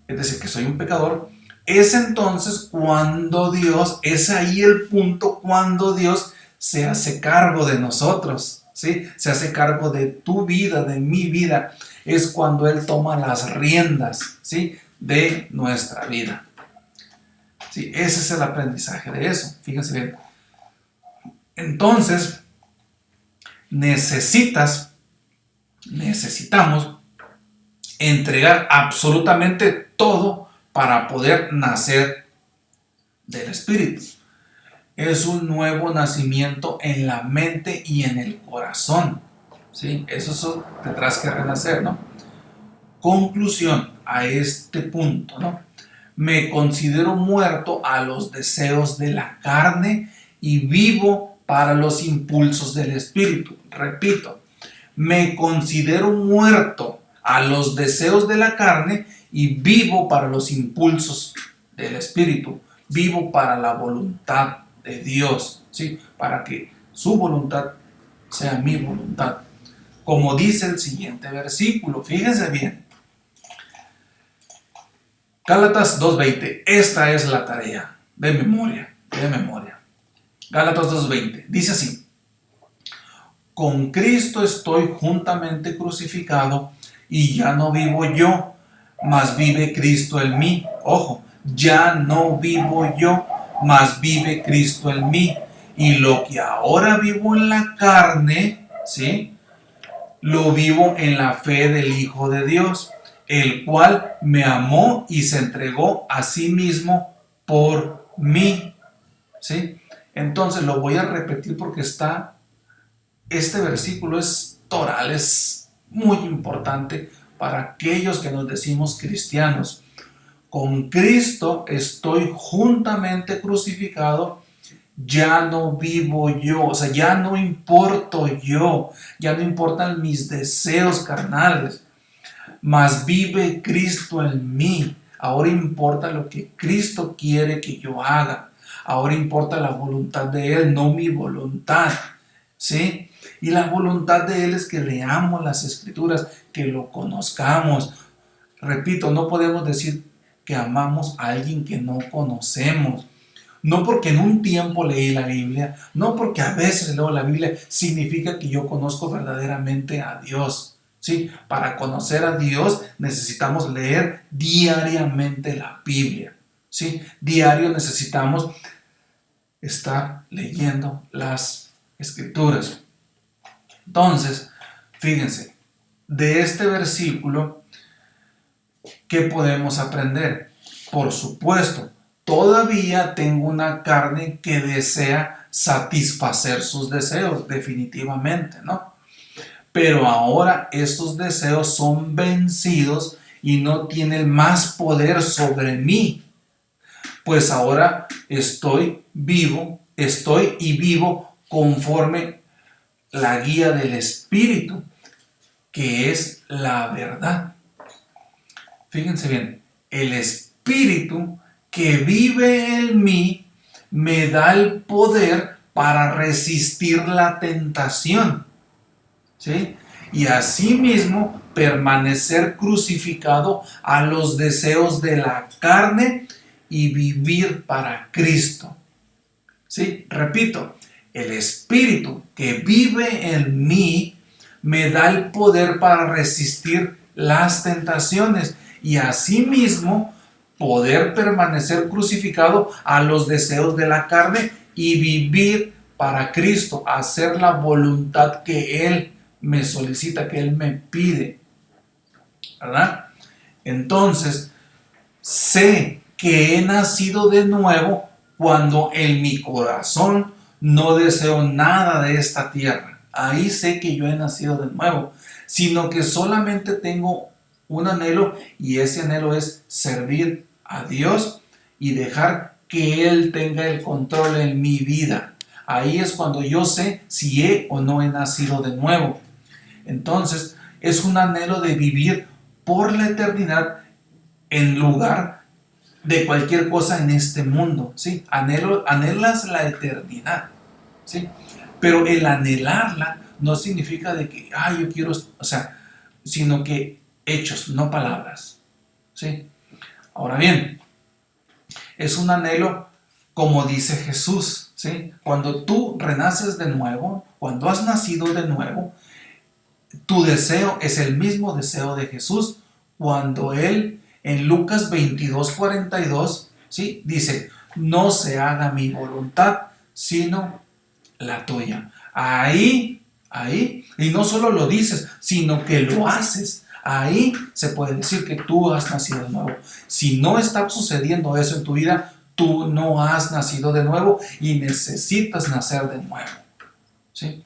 es decir, que soy un pecador, es entonces cuando Dios, es ahí el punto cuando Dios se hace cargo de nosotros, ¿sí? Se hace cargo de tu vida, de mi vida. Es cuando Él toma las riendas, ¿sí? De nuestra vida. ¿Sí? Ese es el aprendizaje de eso. Fíjense bien. Entonces, necesitamos entregar absolutamente todo para poder nacer del Espíritu. Es un nuevo nacimiento en la mente y en el corazón, ¿sí? Eso tendrás que renacer, ¿no? Conclusión a este punto, ¿no? Me considero muerto a los deseos de la carne y vivo para los impulsos del Espíritu. Repito, me considero muerto a los deseos de la carne y vivo para los impulsos del Espíritu. Vivo para la voluntad de Dios, ¿sí? Para que su voluntad sea mi voluntad. Como dice el siguiente versículo, fíjense bien. Gálatas 2:20, esta es la tarea de memoria, de memoria. Gálatas 2:20, dice así: con Cristo estoy juntamente crucificado y ya no vivo yo, mas vive Cristo en mí. Ojo, ya no vivo yo, mas vive Cristo en mí. Y lo que ahora vivo en la carne, ¿sí? Lo vivo en la fe del Hijo de Dios, el cual me amó y se entregó a sí mismo por mí, ¿sí? Entonces lo voy a repetir porque este versículo es toral, es muy importante para aquellos que nos decimos cristianos. Con Cristo estoy juntamente crucificado, ya no vivo yo, o sea, ya no importo yo, ya no importan mis deseos carnales, mas vive Cristo en mí. Ahora importa lo que Cristo quiere que yo haga. Ahora importa la voluntad de Él, no mi voluntad, ¿sí? Y la voluntad de Él es que leamos las Escrituras, que lo conozcamos. Repito, no podemos decir que amamos a alguien que no conocemos. No porque en un tiempo leí la Biblia, no porque a veces leo la Biblia, significa que yo conozco verdaderamente a Dios. ¿Sí? Para conocer a Dios necesitamos leer diariamente la Biblia. ¿Sí? Diario necesitamos estar leyendo las Escrituras. Entonces, fíjense, de este versículo, ¿qué podemos aprender? Por supuesto, todavía tengo una carne que desea satisfacer sus deseos, definitivamente, ¿no? Pero ahora estos deseos son vencidos y no tienen más poder sobre mí, pues ahora estoy y vivo conforme la guía del Espíritu, que es la verdad. Fíjense bien, el Espíritu que vive en mí me da el poder para resistir la tentación, ¿sí? Y asimismo permanecer crucificado a los deseos de la carne y vivir para Cristo. ¿Sí? Repito, el Espíritu que vive en mí me da el poder para resistir las tentaciones y asimismo poder permanecer crucificado a los deseos de la carne y vivir para Cristo, hacer la voluntad que Él me solicita, que Él me pide, ¿verdad? Entonces, sé que he nacido de nuevo cuando en mi corazón no deseo nada de esta tierra. Ahí sé que yo he nacido de nuevo, sino que solamente tengo un anhelo, y ese anhelo es servir a Dios y dejar que Él tenga el control en mi vida. Ahí es cuando yo sé si he o no he nacido de nuevo. Entonces, es un anhelo de vivir por la eternidad en lugar de cualquier cosa en este mundo, ¿sí? Anhelas la eternidad, ¿sí? Pero el anhelarla no significa de que, yo quiero, o sea, sino que hechos, no palabras, ¿sí? Ahora bien, es un anhelo como dice Jesús, ¿sí? Cuando tú renaces de nuevo, cuando has nacido de nuevo, tu deseo es el mismo deseo de Jesús cuando Él en Lucas 22:42, ¿sí? Dice, no se haga mi voluntad, sino la tuya. Ahí, y no solo lo dices, sino que lo haces. Ahí se puede decir que tú has nacido de nuevo. Si no está sucediendo eso en tu vida, tú no has nacido de nuevo y necesitas nacer de nuevo, ¿sí?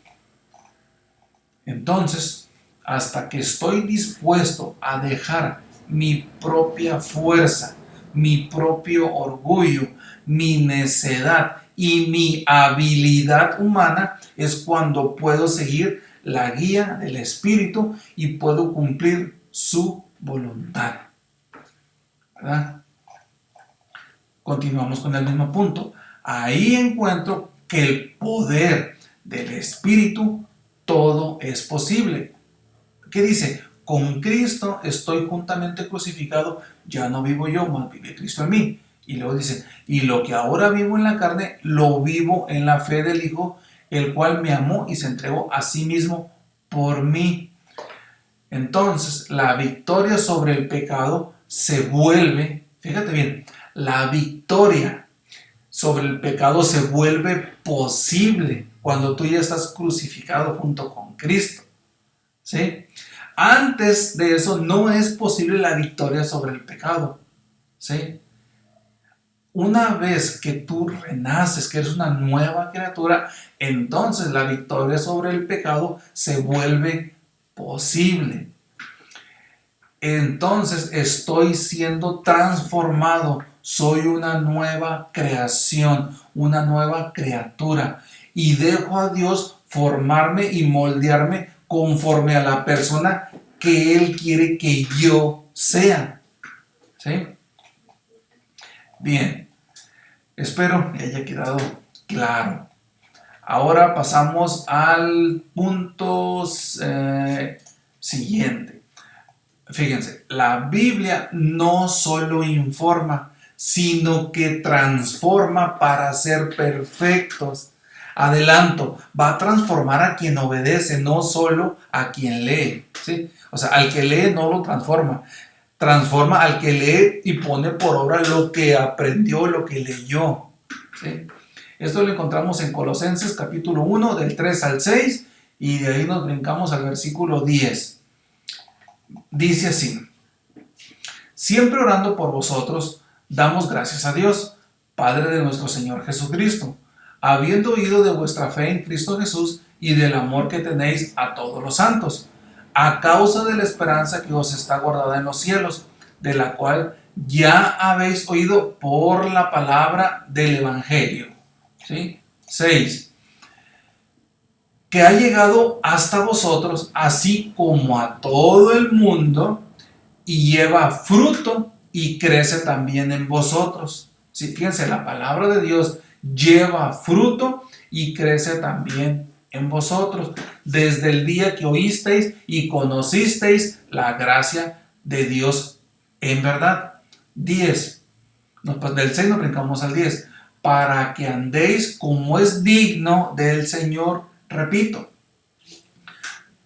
Entonces, hasta que estoy dispuesto a dejar mi propia fuerza, mi propio orgullo, mi necedad y mi habilidad humana, es cuando puedo seguir la guía del Espíritu y puedo cumplir su voluntad, ¿verdad? Continuamos con el mismo punto. Ahí encuentro que el poder del Espíritu, todo es posible. ¿Qué dice? Con Cristo estoy juntamente crucificado, ya no vivo yo, mas vive Cristo en mí. Y luego dice, y lo que ahora vivo en la carne, lo vivo en la fe del Hijo, el cual me amó y se entregó a sí mismo por mí. Entonces, la victoria sobre el pecado se vuelve, fíjate bien, la victoria sobre el pecado se vuelve posible cuando tú ya estás crucificado junto con Cristo, ¿sí? Antes de eso no es posible la victoria sobre el pecado, ¿sí? Una vez que tú renaces, que eres una nueva criatura, entonces la victoria sobre el pecado se vuelve posible. Entonces estoy siendo transformado, soy una nueva creación, una nueva criatura, y dejo a Dios formarme y moldearme conforme a la persona que Él quiere que yo sea, ¿sí? Bien, espero que haya quedado claro. Ahora pasamos al punto siguiente. Fíjense, la Biblia no solo informa, sino que transforma para ser perfectos. Adelanto, va a transformar a quien obedece, no solo a quien lee, ¿sí? O sea, al que lee no lo transforma, transforma al que lee y pone por obra lo que aprendió, lo que leyó, ¿sí? Esto lo encontramos en Colosenses capítulo 1, del 3 al 6, y de ahí nos brincamos al versículo 10. Dice así: siempre orando por vosotros, damos gracias a Dios, Padre de nuestro Señor Jesucristo, habiendo oído de vuestra fe en Cristo Jesús y del amor que tenéis a todos los santos, a causa de la esperanza que os está guardada en los cielos, de la cual ya habéis oído por la palabra del Evangelio. ¿Sí? 6. Que ha llegado hasta vosotros, así como a todo el mundo, y lleva fruto y crece también en vosotros. Sí, fíjense, la palabra de Dios lleva fruto y crece también en vosotros, desde el día que oísteis y conocisteis la gracia de Dios en verdad. 10. Pues del 6 nos brincamos al 10. Para que andéis como es digno del Señor, repito,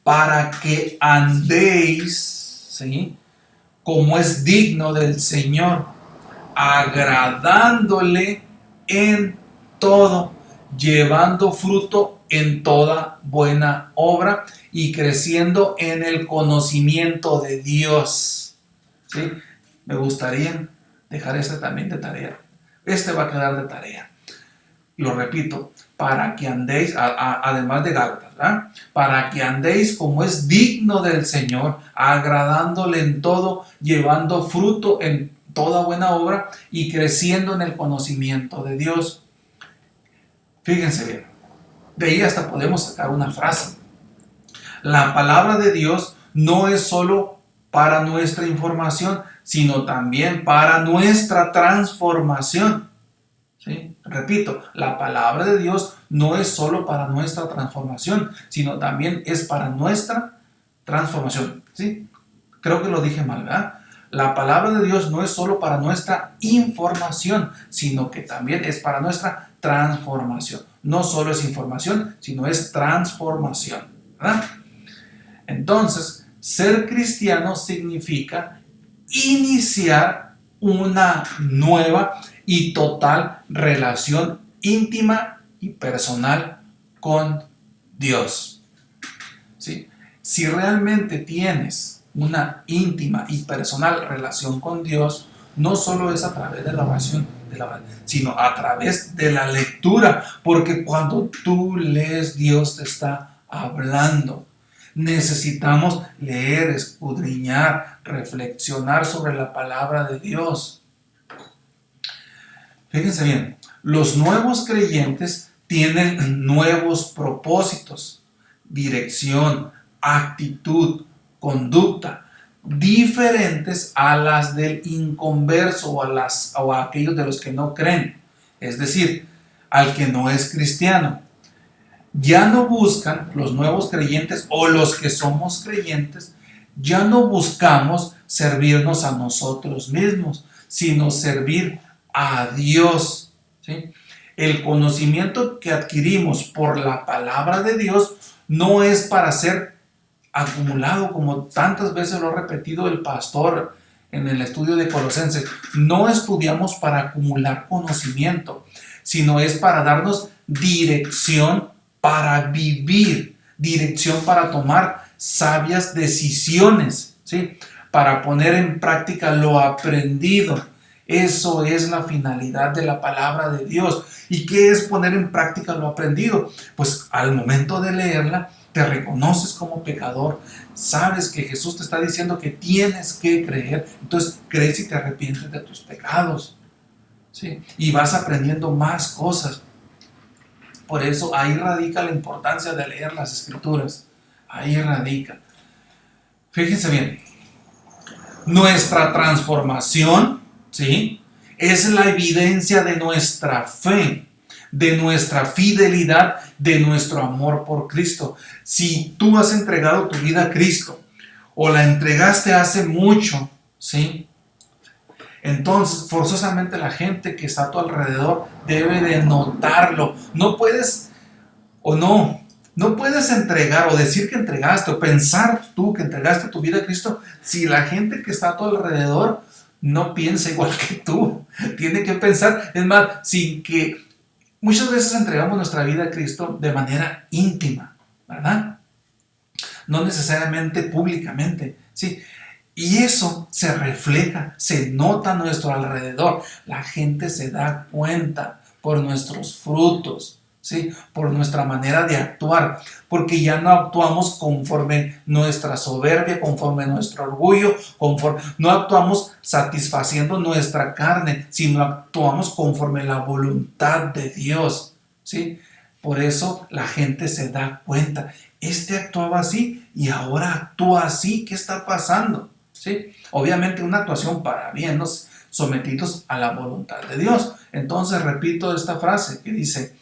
para que andéis, ¿sí?, como es digno del Señor, agradándole en todo, llevando fruto en toda buena obra y creciendo en el conocimiento de Dios. ¿Sí? Me gustaría dejar este también de tarea. Este va a quedar de tarea. Lo repito, para que andéis, además de Gálatas, ¿verdad?, para que andéis como es digno del Señor, agradándole en todo, llevando fruto en toda buena obra y creciendo en el conocimiento de Dios. Fíjense bien, de ahí hasta podemos sacar una frase. La palabra de Dios no es solo para nuestra información, sino también para nuestra transformación. ¿Sí? Repito, la palabra de Dios no es solo para nuestra transformación, sino también es para nuestra transformación. ¿Sí? Creo que lo dije mal, ¿verdad? La palabra de Dios no es solo para nuestra información, sino que también es para nuestra transformación. No solo es información, sino es transformación, ¿verdad? Entonces, ser cristiano significa iniciar una nueva y total relación íntima y personal con Dios. ¿Sí? Si realmente tienes una íntima y personal relación con Dios, no solo es a través de la oración, sino a través de la lectura, porque cuando tú lees, Dios te está hablando. Necesitamos leer, escudriñar, reflexionar sobre la palabra de Dios. Fíjense bien, los nuevos creyentes tienen nuevos propósitos, dirección, actitud, conducta, diferentes a las del inconverso o a aquellos de los que no creen, es decir, al que no es cristiano. Ya no buscan los nuevos creyentes o los que somos creyentes, ya no buscamos servirnos a nosotros mismos, sino servir a Dios. ¿Sí? El conocimiento que adquirimos por la palabra de Dios no es para ser acumulado, como tantas veces lo ha repetido el pastor en el estudio de Colosenses. No estudiamos para acumular conocimiento, sino es para darnos dirección para vivir, dirección para tomar sabias decisiones, ¿sí?, para poner en práctica lo aprendido. Eso es la finalidad de la palabra de Dios. ¿Y qué es poner en práctica lo aprendido? Pues al momento de leerla, te reconoces como pecador, sabes que Jesús te está diciendo que tienes que creer, entonces crees y te arrepientes de tus pecados, ¿sí?, y vas aprendiendo más cosas. Por eso ahí radica la importancia de leer las Escrituras. Ahí radica. Fíjense bien. Nuestra transformación, ¿sí?, es la evidencia de nuestra fe, de nuestra fidelidad, de nuestro amor por Cristo. Si tú has entregado tu vida a Cristo o la entregaste hace mucho, ¿sí?, entonces forzosamente la gente que está a tu alrededor debe de notarlo. No puedes no puedes entregar o decir que entregaste o pensar tú que entregaste tu vida a Cristo si la gente que está a tu alrededor no piensa igual que tú. Tiene que pensar, es más, sin que muchas veces entregamos nuestra vida a Cristo de manera íntima, ¿verdad? No necesariamente públicamente, ¿sí? Y eso se refleja, se nota a nuestro alrededor. La gente se da cuenta por nuestros frutos, ¿sí?, por nuestra manera de actuar, porque ya no actuamos conforme nuestra soberbia, conforme nuestro orgullo, no actuamos satisfaciendo nuestra carne, sino actuamos conforme la voluntad de Dios, ¿sí? Por eso la gente se da cuenta. Este actuaba así y ahora actúa así. ¿Qué está pasando? ¿Sí? Obviamente una actuación para bien, ¿no? sometidos a la voluntad de Dios. Entonces repito esta frase que dice: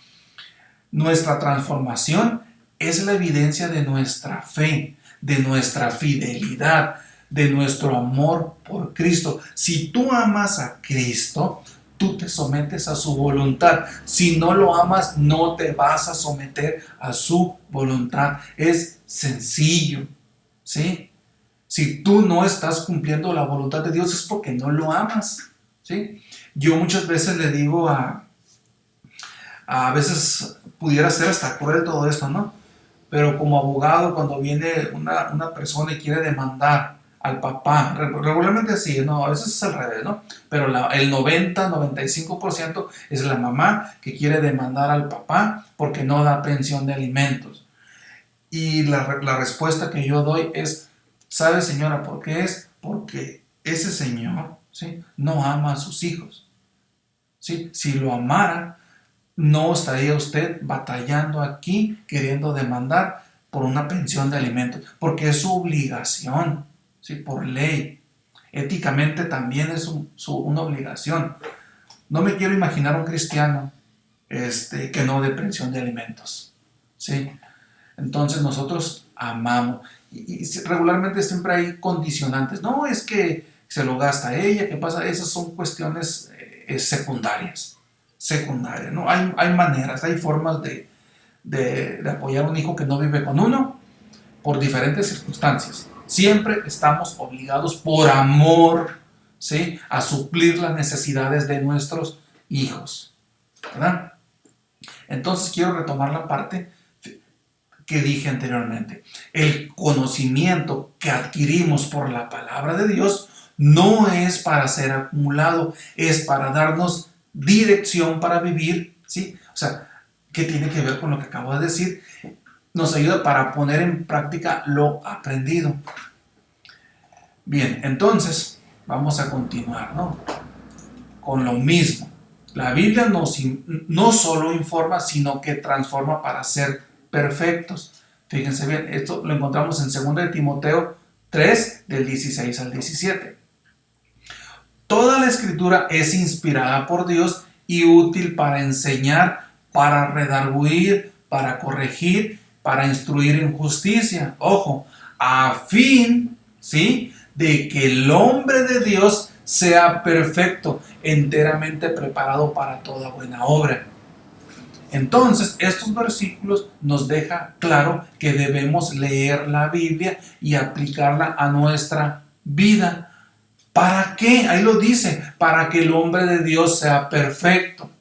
nuestra transformación es la evidencia de nuestra fe, de nuestra fidelidad, de nuestro amor por Cristo. Si tú amas a Cristo, tú te sometes a su voluntad. Si no lo amas, no te vas a someter a su voluntad. Es sencillo, ¿sí? Si tú no estás cumpliendo la voluntad de Dios es porque no lo amas, ¿sí? Yo muchas veces le digo a veces pudiera ser hasta cruel todo esto, ¿no? Pero como abogado, cuando viene una persona y quiere demandar al papá, regularmente sí, no, a veces es al revés, ¿no? Pero el 90-95% es la mamá que quiere demandar al papá porque no da pensión de alimentos. Y la respuesta que yo doy es: ¿sabe, señora, por qué es? Porque ese señor, ¿sí?, no ama a sus hijos, ¿sí? Si lo amara, no estaría usted batallando aquí queriendo demandar por una pensión de alimentos, porque es su obligación, ¿sí?, por ley. Éticamente también es una obligación. No me quiero imaginar un cristiano que no dé pensión de alimentos, ¿sí? Entonces nosotros amamos. Y regularmente siempre hay condicionantes. No, es que se lo gasta ella, ¿qué pasa? Esas son cuestiones secundarias, ¿no? Hay maneras, hay formas de apoyar a un hijo que no vive con uno por diferentes circunstancias. Siempre estamos obligados por amor, ¿sí?, a suplir las necesidades de nuestros hijos, ¿verdad? Entonces quiero retomar la parte que dije anteriormente. El conocimiento que adquirimos por la palabra de Dios no es para ser acumulado, es para darnos dirección para vivir, ¿sí? O sea, ¿qué tiene que ver con lo que acabo de decir? Nos ayuda para poner en práctica lo aprendido. Bien, entonces vamos a continuar, ¿no?, con lo mismo. La Biblia no solo informa, sino que transforma para ser perfectos. Fíjense bien, esto lo encontramos en 2 de Timoteo 3, del 16 al 17. Toda la escritura es inspirada por Dios y útil para enseñar, para redarguir, para corregir, para instruir en justicia. Ojo, a fin, ¿sí?, de que el hombre de Dios sea perfecto, enteramente preparado para toda buena obra. Entonces, estos versículos nos dejan claro que debemos leer la Biblia y aplicarla a nuestra vida. ¿Para qué? Ahí lo dice: para que el hombre de Dios sea perfecto.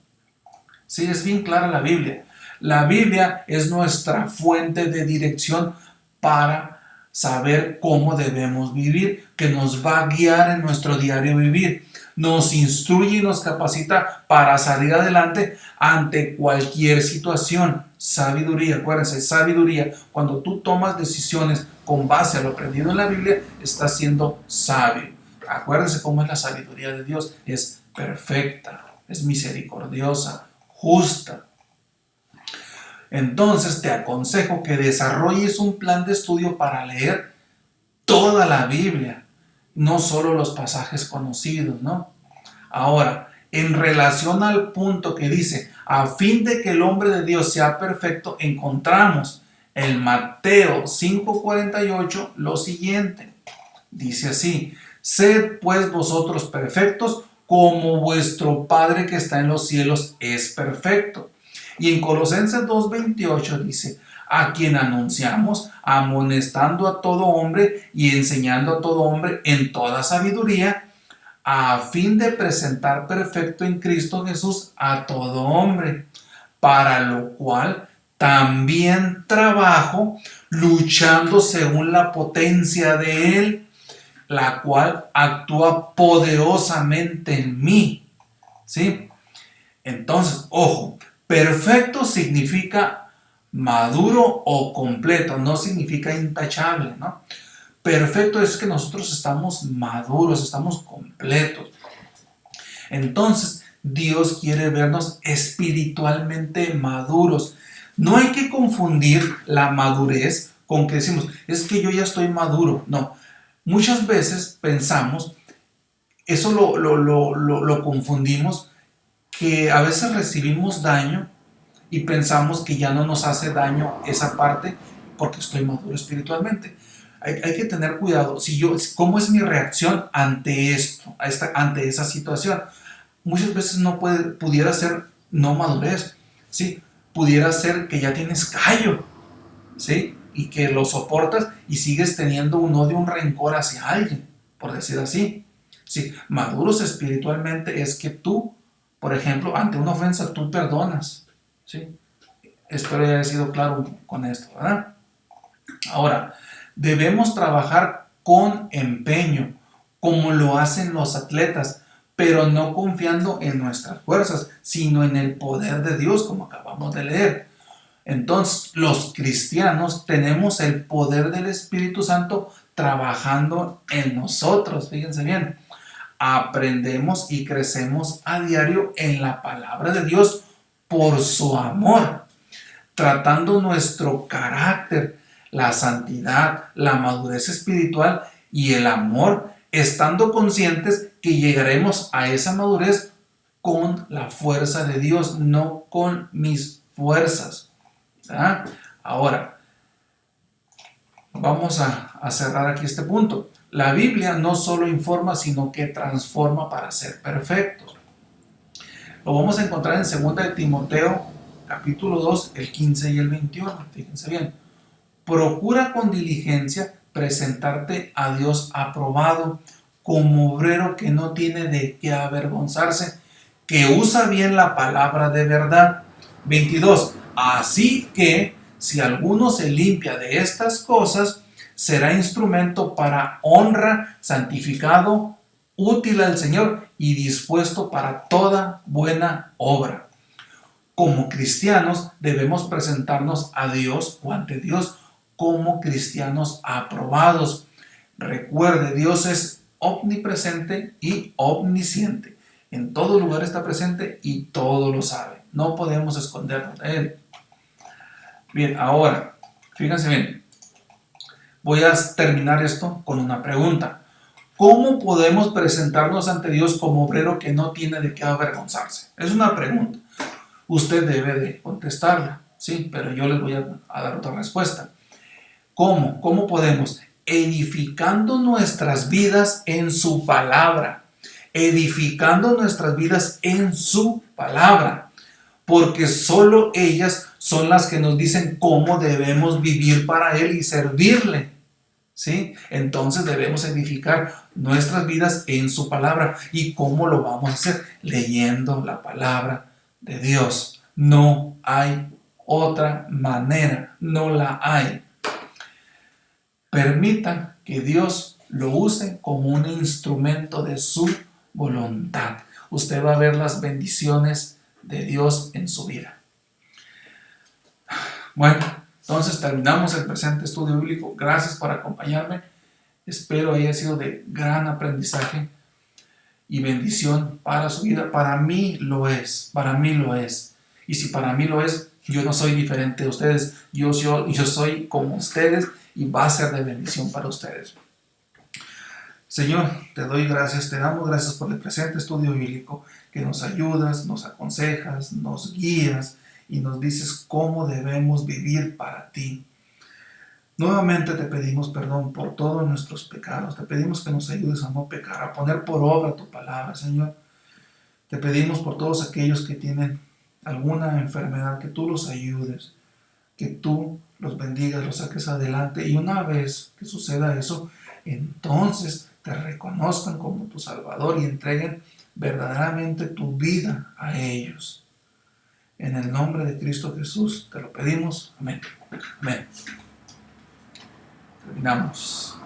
Sí, es bien clara la Biblia. La Biblia es nuestra fuente de dirección para saber cómo debemos vivir, que nos va a guiar en nuestro diario vivir. Nos instruye y nos capacita para salir adelante ante cualquier situación. Sabiduría, acuérdense, sabiduría. Cuando tú tomas decisiones con base a lo aprendido en la Biblia, estás siendo sabio. Acuérdense cómo es la sabiduría de Dios. Es perfecta, es misericordiosa, justa. Entonces te aconsejo que desarrolles un plan de estudio para leer toda la Biblia, no solo los pasajes conocidos, ¿no? Ahora, en relación al punto que dice: a fin de que el hombre de Dios sea perfecto, encontramos en Mateo 5:48 lo siguiente. Dice así: sed pues vosotros perfectos, como vuestro Padre que está en los cielos es perfecto. Y en Colosenses 2:28 dice: a quien anunciamos, amonestando a todo hombre y enseñando a todo hombre en toda sabiduría, a fin de presentar perfecto en Cristo Jesús a todo hombre, para lo cual también trabajo, luchando según la potencia de Él, la cual actúa poderosamente en mí. ¿Sí? Entonces, ojo, perfecto significa maduro o completo, no significa intachable, ¿no? Perfecto es que nosotros estamos maduros, estamos completos. Entonces, Dios quiere vernos espiritualmente maduros. No hay que confundir la madurez con que decimos: es que yo ya estoy maduro. No, muchas veces pensamos Eso lo confundimos, que a veces recibimos daño y pensamos que ya no nos hace daño esa parte porque estoy maduro espiritualmente. Hay que tener cuidado. ¿Cómo es mi reacción ante esto, ante esa situación? Muchas veces pudiera ser no madurez, ¿sí? Pudiera ser que ya tienes callo, ¿sí? Y que lo soportas y sigues teniendo un odio, un rencor hacia alguien, por decir así. Sí, maduros espiritualmente es que tú, por ejemplo, ante una ofensa, tú perdonas, ¿sí? Espero haya sido claro con esto, ¿verdad? Ahora, debemos trabajar con empeño, como lo hacen los atletas, pero no confiando en nuestras fuerzas, sino en el poder de Dios, como acabamos de leer. Entonces, los cristianos tenemos el poder del Espíritu Santo trabajando en nosotros, fíjense bien. Aprendemos y crecemos a diario en la palabra de Dios por su amor, tratando nuestro carácter, la santidad, la madurez espiritual y el amor, estando conscientes que llegaremos a esa madurez con la fuerza de Dios, no con mis fuerzas. ¿Ah? Ahora, vamos a cerrar aquí este punto. La Biblia no solo informa, sino que transforma para ser perfectos. Lo vamos a encontrar en 2 de Timoteo, capítulo 2, el 15 y el 21. Fíjense bien. Procura con diligencia presentarte a Dios aprobado, como obrero que no tiene de qué avergonzarse, que usa bien la palabra de verdad. 22. Así que si alguno se limpia de estas cosas, será instrumento para honra, santificado, útil al Señor y dispuesto para toda buena obra. Como cristianos debemos presentarnos a Dios o ante Dios como cristianos aprobados. Recuerde, Dios es omnipresente y omnisciente. En todo lugar está presente y todo lo sabe. No podemos escondernos de Él. Bien, ahora, fíjense bien. Voy a terminar esto con una pregunta. ¿Cómo podemos presentarnos ante Dios como obrero que no tiene de qué avergonzarse? Es una pregunta. Usted debe de contestarla, ¿sí? Pero yo les voy a dar otra respuesta. ¿Cómo? ¿Cómo podemos? Edificando nuestras vidas en su palabra. Edificando nuestras vidas en su palabra. Porque solo ellas son las que nos dicen cómo debemos vivir para Él y servirle. ¿Sí? Entonces debemos edificar nuestras vidas en su palabra. ¿Y cómo lo vamos a hacer? Leyendo la palabra de Dios. No hay otra manera. No la hay. Permitan que Dios lo use como un instrumento de su voluntad. Usted va a ver las bendiciones de Dios en su vida. Bueno, entonces terminamos el presente estudio bíblico. Gracias por acompañarme. Espero haya sido de gran aprendizaje y bendición para su vida. Para mí lo es, para mí lo es. Y si para mí lo es, yo no soy diferente de ustedes. Yo soy como ustedes y va a ser de bendición para ustedes. Señor, te doy gracias, te damos gracias por el presente estudio bíblico, que nos ayudas, nos aconsejas, nos guías y nos dices cómo debemos vivir para ti. Nuevamente te pedimos perdón por todos nuestros pecados, te pedimos que nos ayudes a no pecar, a poner por obra tu palabra, Señor. Te pedimos por todos aquellos que tienen alguna enfermedad, que tú los ayudes, que tú los bendigas, los saques adelante, y una vez que suceda eso, entonces te reconozcan como tu Salvador y entreguen verdaderamente tu vida a ellos. En el nombre de Cristo Jesús te lo pedimos. Amén. Amén. Terminamos.